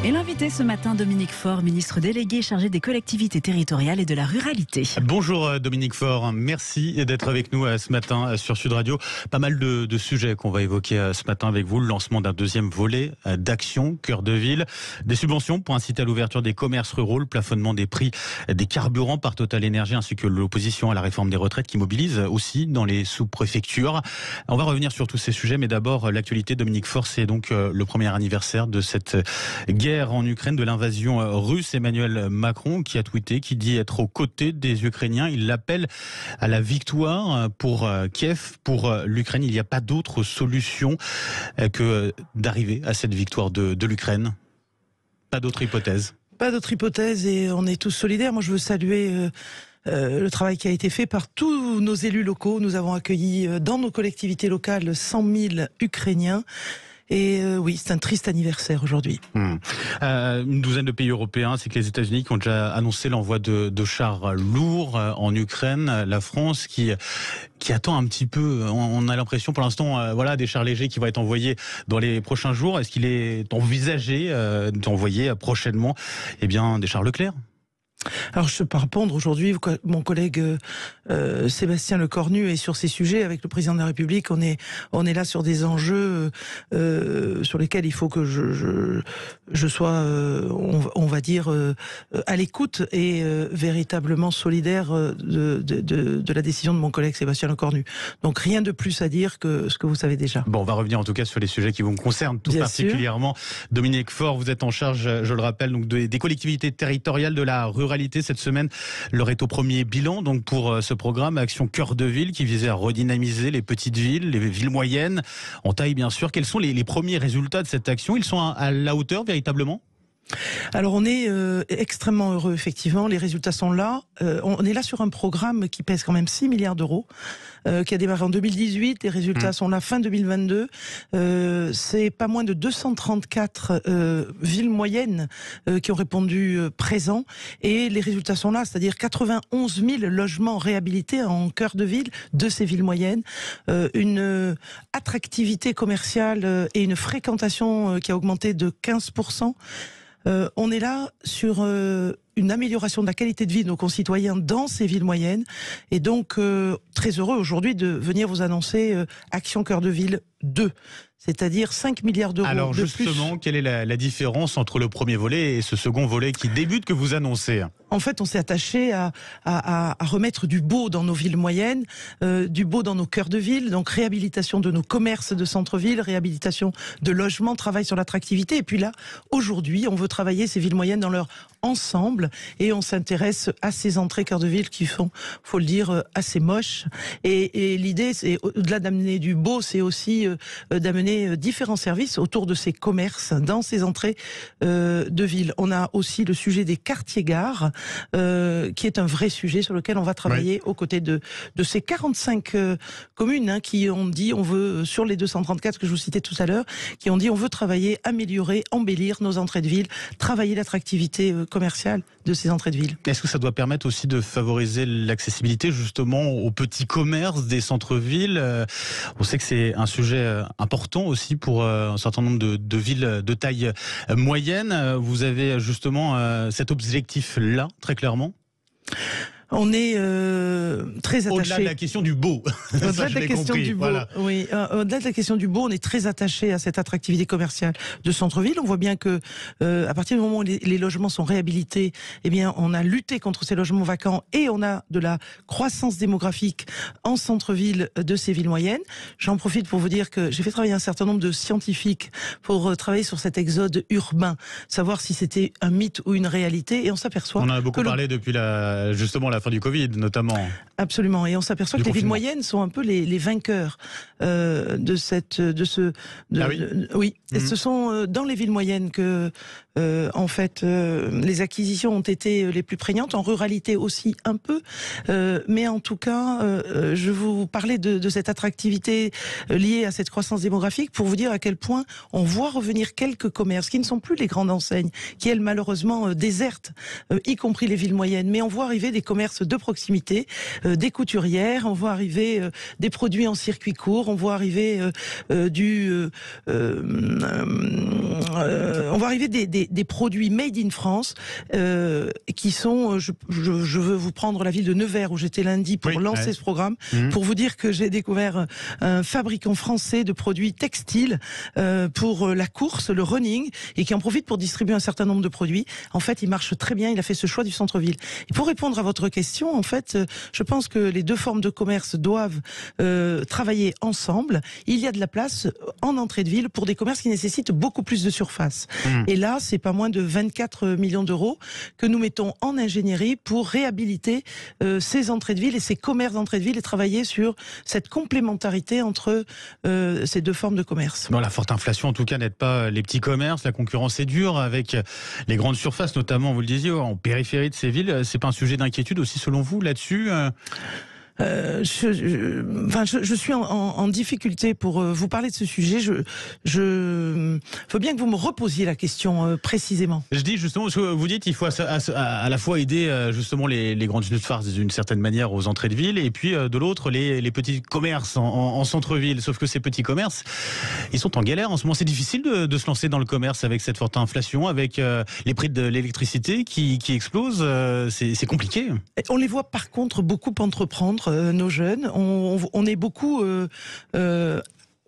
Et l'invité ce matin, Dominique Faure, ministre délégué chargé des collectivités territoriales et de la ruralité. Bonjour Dominique Faure, merci d'être avec nous ce matin sur Sud Radio. Pas mal de sujets qu'on va évoquer ce matin avec vous. Le lancement d'un deuxième volet d'Action Cœur de Ville, des subventions pour inciter à l'ouverture des commerces ruraux, le plafonnement des prix des carburants par Total Énergie, ainsi que l'opposition à la réforme des retraites qui mobilise aussi dans les sous-préfectures. On va revenir sur tous ces sujets, mais d'abord l'actualité. Dominique Faure, c'est donc le premier anniversaire de cette guerre en Ukraine, de l'invasion russe. Emmanuel Macron qui a tweeté, qui dit être aux côtés des Ukrainiens. Il l'appelle à la victoire pour Kiev, pour l'Ukraine. Il n'y a pas d'autre solution que d'arriver à cette victoire de l'Ukraine. Pas d'autre hypothèse. Pas d'autre hypothèse et on est tous solidaires. Moi, je veux saluer le travail qui a été fait par tous nos élus locaux. Nous avons accueilli dans nos collectivités locales 100 000 Ukrainiens. Et oui, c'est un triste anniversaire aujourd'hui. Une douzaine de pays européens, c'est que les États-Unis qui ont déjà annoncé l'envoi de chars lourds en Ukraine. La France qui attend un petit peu. On a l'impression pour l'instant, des chars légers qui vont être envoyés dans les prochains jours. Est-ce qu'il est envisagé d'envoyer prochainement des chars Leclerc ? Alors je peux pas répondre aujourd'hui. Mon collègue Sébastien Lecornu est sur ces sujets avec le président de la République. On est là sur des enjeux sur lesquels il faut que je sois, on va dire, à l'écoute et véritablement solidaire de la décision de mon collègue Sébastien Lecornu. Donc rien de plus à dire que ce que vous savez déjà. Bon, on va revenir en tout cas sur les sujets qui vous concernent tout particulièrement. Dominique Faure, vous êtes en charge, je le rappelle, donc des collectivités territoriales, de la ruralité. Cette semaine, l'heure est au premier bilan donc pour ce programme Action Cœur de Ville qui visait à redynamiser les petites villes, les villes moyennes, en taille bien sûr. Quels sont les premiers résultats de cette action ? Ils sont à la hauteur véritablement ? Alors on est extrêmement heureux, effectivement, les résultats sont là. On est là sur un programme qui pèse quand même 6 milliards d'euros, qui a démarré en 2018, les résultats sont là fin 2022. C'est pas moins de 234 villes moyennes qui ont répondu présent, et les résultats sont là, c'est-à-dire 91 000 logements réhabilités en cœur de ville de ces villes moyennes, une attractivité commerciale et une fréquentation qui a augmenté de 15%. On est là sur une amélioration de la qualité de vie de nos concitoyens dans ces villes moyennes, et donc très heureux aujourd'hui de venir vous annoncer Action Cœur de Ville 2, c'est-à-dire 5 milliards d'euros. Alors de justement, plus. quelle est la différence entre le premier volet et ce second volet qui débute, que vous annoncez ? En fait, on s'est attaché à remettre du beau dans nos villes moyennes, du beau dans nos cœurs de ville, donc réhabilitation de nos commerces de centre-ville, réhabilitation de logements, travail sur l'attractivité. Et puis là, aujourd'hui, on veut travailler ces villes moyennes dans leur ensemble, et on s'intéresse à ces entrées cœurs de ville qui sont, faut le dire, assez moches. Et l'idée, c'est au-delà d'amener du beau, c'est aussi d'amener différents services autour de ces commerces, dans ces entrées de ville. On a aussi le sujet des quartiers-gares, qui est un vrai sujet sur lequel on va travailler aux côtés de ces 45 communes qui ont dit on veut, sur les 234 que je vous citais tout à l'heure, qui ont dit on veut travailler, améliorer, embellir nos entrées de ville, travailler l'attractivité commerciale de ces entrées de ville. Est-ce que ça doit permettre aussi de favoriser l'accessibilité justement aux petits commerces des centres-villes ? On sait que c'est un sujet important aussi pour un certain nombre de villes de taille moyenne. Vous avez justement cet objectif-là, très clairement ? On est très attaché. Au-delà de la question du beau. Au-delà de la question du beau, voilà. Oui. Au-delà de la question du beau, on est très attaché à cette attractivité commerciale de centre-ville. On voit bien que à partir du moment où les logements sont réhabilités, eh bien, on a lutté contre ces logements vacants et on a de la croissance démographique en centre-ville de ces villes moyennes. J'en profite pour vous dire que j'ai fait travailler un certain nombre de scientifiques pour travailler sur cet exode urbain, savoir si c'était un mythe ou une réalité, et on s'aperçoit. On en a beaucoup parlé depuis justement la fin du Covid notamment. Absolument, et on s'aperçoit que les villes moyennes sont un peu les vainqueurs oui. Et ce sont dans les villes moyennes que en fait les acquisitions ont été les plus prégnantes, en ruralité aussi un peu, mais en tout cas je vous parlais de cette attractivité liée à cette croissance démographique pour vous dire à quel point on voit revenir quelques commerces qui ne sont plus les grandes enseignes, qui elles malheureusement désertent, y compris les villes moyennes, mais on voit arriver des commerces commerces de proximité, des couturières, on voit arriver des produits en circuit court, on voit arriver des produits made in France qui sont, je veux vous prendre la ville de Nevers où j'étais lundi pour lancer ce programme, pour vous dire que j'ai découvert un fabricant français de produits textiles pour la course, le running, et qui en profite pour distribuer un certain nombre de produits. En fait, il marche très bien, il a fait ce choix du centre-ville. Et pour répondre à votre question, en fait, je pense que les deux formes de commerce doivent travailler ensemble. Il y a de la place en entrée de ville pour des commerces qui nécessitent beaucoup plus de surface. Et là, c'est pas moins de 24 millions d'euros que nous mettons en ingénierie pour réhabiliter ces entrées de ville et ces commerces d'entrée de ville et travailler sur cette complémentarité entre ces deux formes de commerce. Bon, la forte inflation, en tout cas, n'aide pas les petits commerces. La concurrence est dure avec les grandes surfaces, notamment, vous le disiez, en périphérie de ces villes. C'est pas un sujet d'inquiétude aussi, selon vous, là-dessus? Je suis en difficulté pour vous parler de ce sujet. Je veux bien que vous me reposiez la question précisément. Je dis justement, parce que vous dites qu'il faut à la fois aider justement les grandes surfaces d'une certaine manière aux entrées de ville, et puis de l'autre les petits commerces en centre-ville. Sauf que ces petits commerces, ils sont en galère en ce moment. C'est difficile de se lancer dans le commerce avec cette forte inflation, avec les prix de l'électricité qui explosent. C'est compliqué. On les voit par contre beaucoup entreprendre. Nos jeunes, on est beaucoup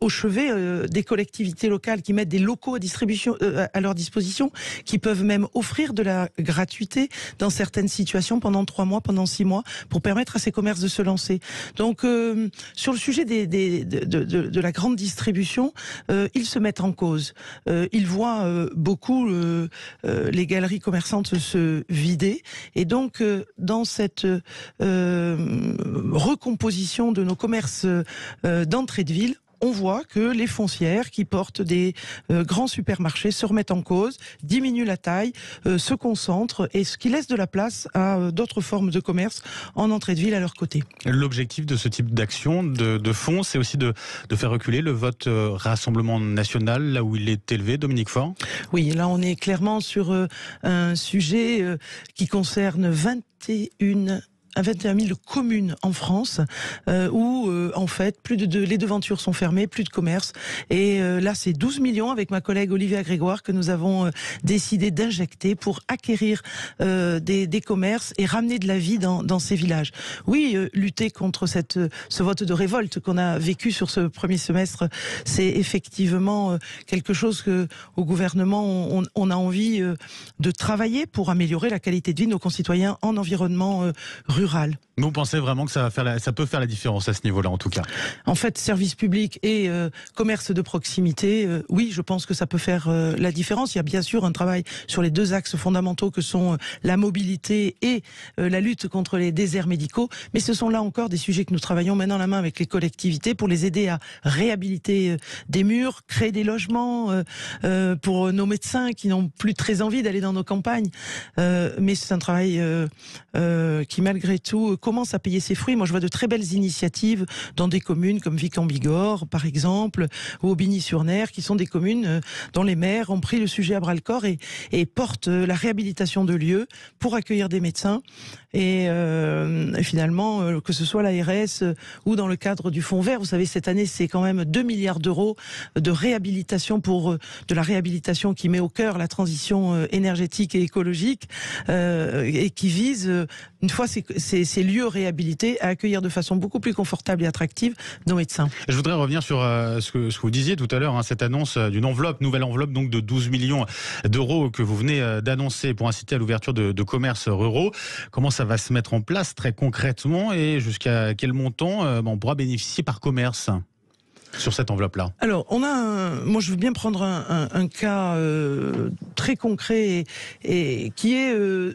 au chevet des collectivités locales qui mettent des locaux à leur disposition, qui peuvent même offrir de la gratuité dans certaines situations pendant 3 mois, pendant 6 mois, pour permettre à ces commerces de se lancer. Donc, sur le sujet de la grande distribution, ils se mettent en cause. Ils voient beaucoup les galeries commerçantes se vider, et donc dans cette recomposition de nos commerces d'entrée de ville, on voit que les foncières qui portent des grands supermarchés se remettent en cause, diminuent la taille, se concentrent, et ce qui laisse de la place à d'autres formes de commerce en entrée de ville à leur côté. L'objectif de ce type d'action, de fonds, c'est aussi de faire reculer le vote Rassemblement National, là où il est élevé, Dominique Faure? Oui, là on est clairement sur un sujet qui concerne 21 000 communes en France où en fait les devantures sont fermées, plus de commerce, et là c'est 12 millions avec ma collègue Olivia Grégoire que nous avons décidé d'injecter pour acquérir des commerces et ramener de la vie dans ces villages. Oui, lutter contre ce vote de révolte qu'on a vécu sur ce premier semestre, c'est effectivement quelque chose que au gouvernement on a envie de travailler pour améliorer la qualité de vie de nos concitoyens en environnement rural. Vous pensez vraiment que ça peut faire la différence à ce niveau-là, en tout cas? En fait, service public et commerce de proximité, oui, je pense que ça peut faire la différence. Il y a bien sûr un travail sur les deux axes fondamentaux que sont la mobilité et la lutte contre les déserts médicaux. Mais ce sont là encore des sujets que nous travaillons main dans la main avec les collectivités pour les aider à réhabiliter des murs, créer des logements pour nos médecins qui n'ont plus très envie d'aller dans nos campagnes. Mais c'est un travail qui, malgré tout, commence à payer ses fruits. Moi, je vois de très belles initiatives dans des communes comme Vic-en-Bigorre, par exemple, ou Aubigny-sur-Ner, qui sont des communes dont les maires ont pris le sujet à bras-le-corps et portent la réhabilitation de lieux pour accueillir des médecins. Et finalement, que ce soit l'ARS ou dans le cadre du Fonds Vert, vous savez, cette année, c'est quand même 2 milliards d'euros de réhabilitation de la réhabilitation qui met au cœur la transition énergétique et écologique et qui vise, une fois ces lieux réhabilités, à accueillir de façon beaucoup plus confortable et attractive nos médecins. Je voudrais revenir sur ce que vous disiez tout à l'heure, cette annonce d'une nouvelle enveloppe donc de 12 millions d'euros que vous venez d'annoncer pour inciter à l'ouverture de commerces ruraux. Comment ça va se mettre en place très concrètement et jusqu'à quel montant on pourra bénéficier par commerce sur cette enveloppe-là? Alors, moi je veux bien prendre un cas très concret et qui est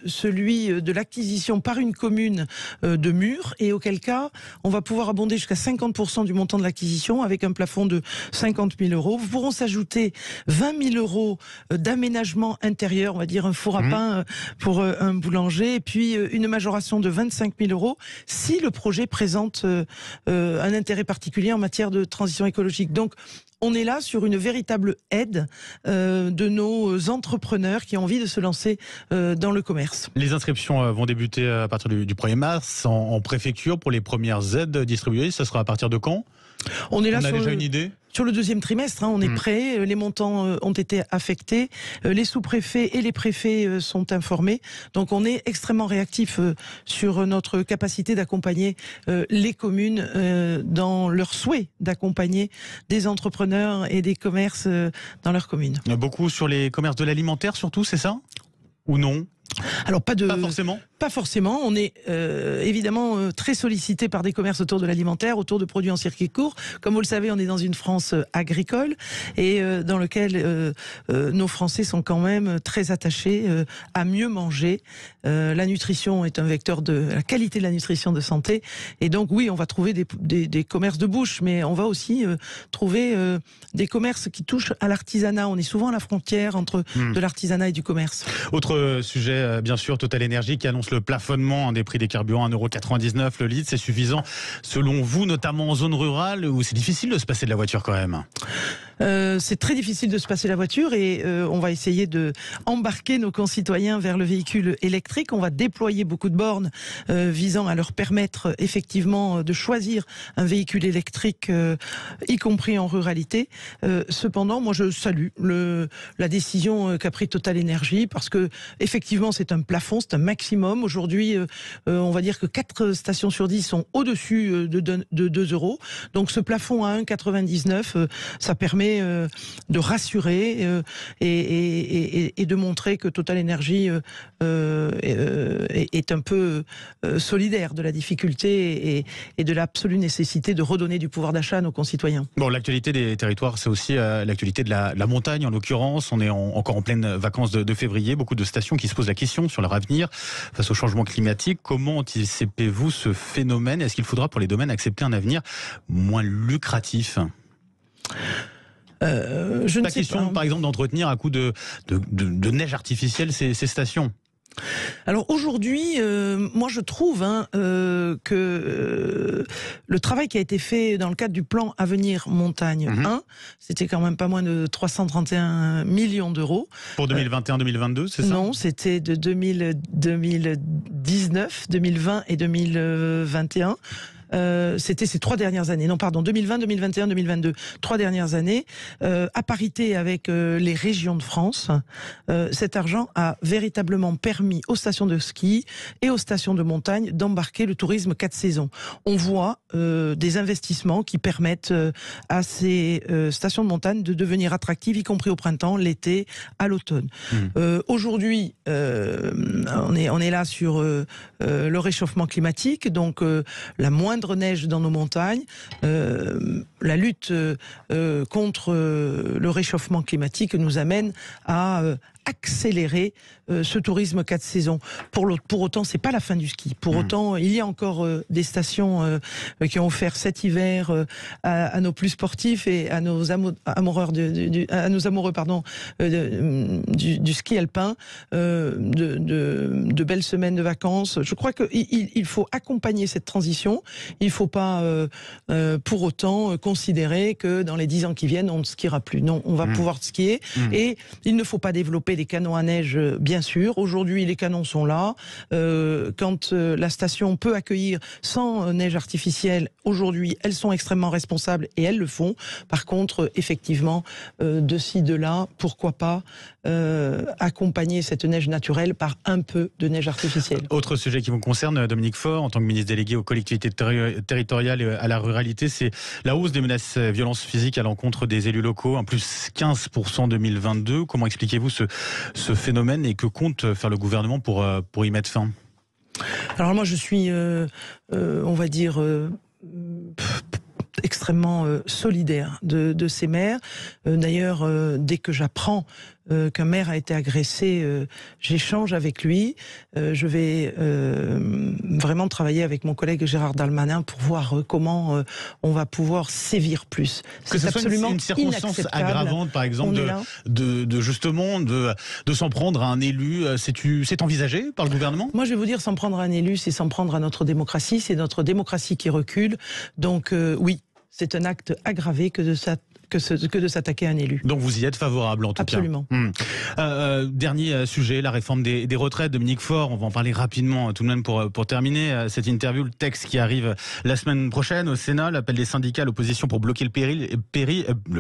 celui de l'acquisition par une commune de murs, et auquel cas on va pouvoir abonder jusqu'à 50% du montant de l'acquisition avec un plafond de 50 000 euros. Vous pourront s'ajouter 20 000 euros d'aménagement intérieur, on va dire un four à pain pour un boulanger, et puis une majoration de 25 000 euros si le projet présente un intérêt particulier en matière de transition écologique. Donc, on est là sur une véritable aide de nos entrepreneurs qui ont envie de se lancer dans le commerce. Les inscriptions vont débuter à partir du 1er mars en préfecture pour les premières aides distribuées. Ça sera à partir de quand ? On est là a déjà une idée ? Sur le deuxième trimestre, on est prêt, les montants ont été affectés, les sous-préfets et les préfets sont informés, donc on est extrêmement réactif sur notre capacité d'accompagner les communes dans leur souhait d'accompagner des entrepreneurs et des commerces dans leurs communes. Beaucoup sur les commerces de l'alimentaire surtout, c'est ça ? Ou non ? Alors pas forcément. Pas forcément. On est évidemment très sollicité par des commerces autour de l'alimentaire, autour de produits en circuit court. Comme vous le savez, on est dans une France agricole et dans lequel nos Français sont quand même très attachés à mieux manger. La nutrition est un vecteur de la qualité de la nutrition de santé. Et donc oui, on va trouver des commerces de bouche, mais on va aussi trouver des commerces qui touchent à l'artisanat. On est souvent à la frontière entre de l'artisanat et du commerce. Autre sujet, bien sûr, Total Energy qui annonce le plafonnement des prix des carburants à 1,99 € le litre. C'est suffisant selon vous, notamment en zone rurale où c'est difficile de se passer de la voiture quand même ? C'est très difficile de se passer la voiture et on va essayer de embarquer nos concitoyens vers le véhicule électrique. On va déployer beaucoup de bornes visant à leur permettre effectivement de choisir un véhicule électrique, y compris en ruralité. Cependant, moi je salue la décision qu'a pris Total Energy parce que effectivement c'est un plafond, c'est un maximum. Aujourd'hui, on va dire que 4 stations sur 10 sont au-dessus de 2 €. Donc ce plafond à 1,99, ça permet de rassurer et de montrer que Total Energy est un peu solidaire de la difficulté et de l'absolue nécessité de redonner du pouvoir d'achat à nos concitoyens. Bon, l'actualité des territoires, c'est aussi l'actualité de la montagne, en l'occurrence. On est encore en pleine vacances de février. Beaucoup de stations qui se posent la question sur leur avenir face au changement climatique. Comment anticipez-vous ce phénomène ? Est-ce qu'il faudra pour les domaines accepter un avenir moins lucratif ? Je ne sais question, pas. Par exemple, d'entretenir à coup de neige artificielle ces stations. Alors aujourd'hui, moi je trouve que le travail qui a été fait dans le cadre du plan Avenir Montagne 1, c'était quand même pas moins de 331 millions d'euros. Pour 2021-2022, c'est ça ? Non, c'était de 2019, 2020 et 2021. C'était ces 3 dernières années. Non, pardon, 2020, 2021, 2022. 3 dernières années, à parité avec les régions de France. Cet argent a véritablement permis aux stations de ski et aux stations de montagne d'embarquer le tourisme 4 saisons. On voit des investissements qui permettent à ces stations de montagne de devenir attractives, y compris au printemps, l'été, à l'automne. Aujourd'hui, on est là sur le réchauffement climatique, donc la moindre neige dans nos montagnes, la lutte contre le réchauffement climatique nous amène à accélérer ce tourisme 4 saisons. Pour autant, c'est pas la fin du ski. Pour autant, il y a encore des stations qui ont offert cet hiver à nos plus sportifs et à nos amoureux du ski alpin de belles semaines de vacances. Je crois qu'il faut accompagner cette transition. Il ne faut pas pour autant considérer que dans les 10 ans qui viennent, on ne skiera plus. Non, on va pouvoir skier et il ne faut pas développer des canons à neige, bien sûr. Aujourd'hui, les canons sont là. Quand la station peut accueillir sans neige artificielle, aujourd'hui, elles sont extrêmement responsables et elles le font. Par contre, effectivement, de ci, de là, pourquoi pas accompagner cette neige naturelle par un peu de neige artificielle. Autre sujet qui vous concerne, Dominique Faure, en tant que ministre délégué aux collectivités territoriales et à la ruralité, c'est la hausse des menaces violences physiques à l'encontre des élus locaux, en plus 15% en 2022. Comment expliquez-vous ce phénomène et que compte faire le gouvernement pour y mettre fin ? Alors moi je suis, on va dire, extrêmement solidaire de ces maires. D'ailleurs, dès que j'apprends qu'un maire a été agressé, j'échange avec lui. Je vais vraiment travailler avec mon collègue Gérard Darmanin pour voir comment on va pouvoir sévir plus. C'est absolument une circonstance aggravante, par exemple, de justement de s'en prendre à un élu. C'est envisagé par le gouvernement ? Moi, je vais vous dire, s'en prendre à un élu, c'est s'en prendre à notre démocratie. C'est notre démocratie qui recule. Donc oui. c'est un acte aggravé que de s'attaquer à un élu. Donc vous y êtes favorable en tout Absolument. cas. Dernier sujet, la réforme des retraites. Dominique Faure, on va en parler rapidement tout de même pour terminer cette interview. Le texte qui arrive la semaine prochaine au Sénat, l'appel des syndicats à l'opposition pour bloquer le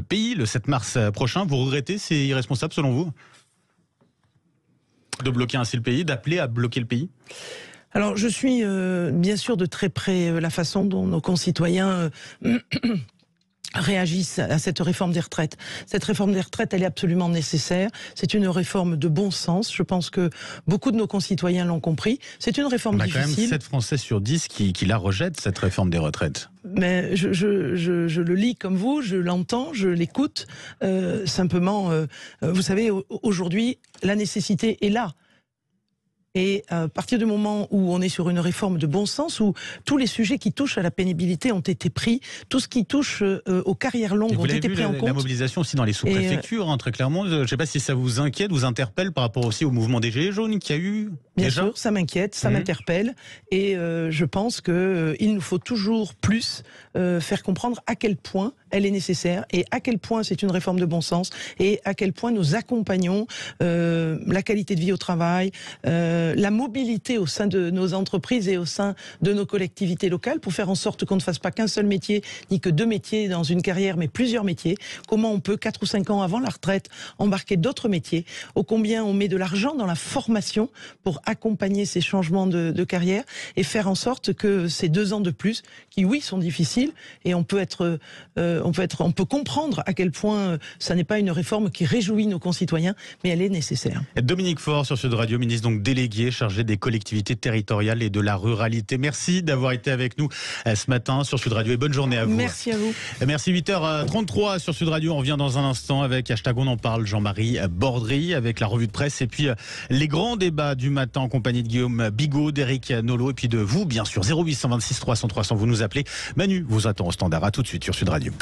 pays le 7 mars prochain. Vous regrettez, c'est irresponsable selon vous de bloquer ainsi le pays, d'appeler à bloquer le pays? Alors je suis bien sûr de très près la façon dont nos concitoyens réagissent à cette réforme des retraites. Cette réforme des retraites, elle est absolument nécessaire. C'est une réforme de bon sens. Je pense que beaucoup de nos concitoyens l'ont compris. C'est une réforme difficile. On a quand même 7 Français sur 10 qui la rejettent, cette réforme des retraites. Mais je le lis comme vous, je l'entends, je l'écoute. Simplement, vous savez, aujourd'hui, la nécessité est là. Et à partir du moment où on est sur une réforme de bon sens, où tous les sujets qui touchent à la pénibilité ont été pris, tout ce qui touche aux carrières longues ont été pris en compte. La mobilisation aussi dans les sous-préfectures, très clairement. Je ne sais pas si ça vous inquiète, vous interpelle par rapport aussi au mouvement des Gilets jaunes qu'il y a eu. Bien sûr, ça m'inquiète, ça m'interpelle. Et je pense qu'il nous faut toujours plus faire comprendre à quel point elle est nécessaire et à quel point c'est une réforme de bon sens et à quel point nous accompagnons la qualité de vie au travail, la mobilité au sein de nos entreprises et au sein de nos collectivités locales pour faire en sorte qu'on ne fasse pas qu'un seul métier ni que 2 métiers dans une carrière mais plusieurs métiers. Comment on peut 4 ou 5 ans avant la retraite embarquer d'autres métiers, ô combien on met de l'argent dans la formation pour accompagner ces changements de carrière et faire en sorte que ces 2 ans de plus qui oui sont difficiles et on peut comprendre à quel point ça n'est pas une réforme qui réjouit nos concitoyens mais elle est nécessaire. Dominique Faure sur Sud Radio, ministre donc délégué chargé des collectivités territoriales et de la ruralité. Merci d'avoir été avec nous ce matin sur Sud Radio et bonne journée à vous. Merci à vous. Merci. 8h33 sur Sud Radio. On revient dans un instant avec #On en parle, Jean-Marie Bordry avec la revue de presse et puis les grands débats du matin en compagnie de Guillaume Bigot, d'Éric Nolot et puis de vous bien sûr. 0826 300 300, vous nous appelez. Manu vous attend au standard. À tout de suite sur Sud Radio.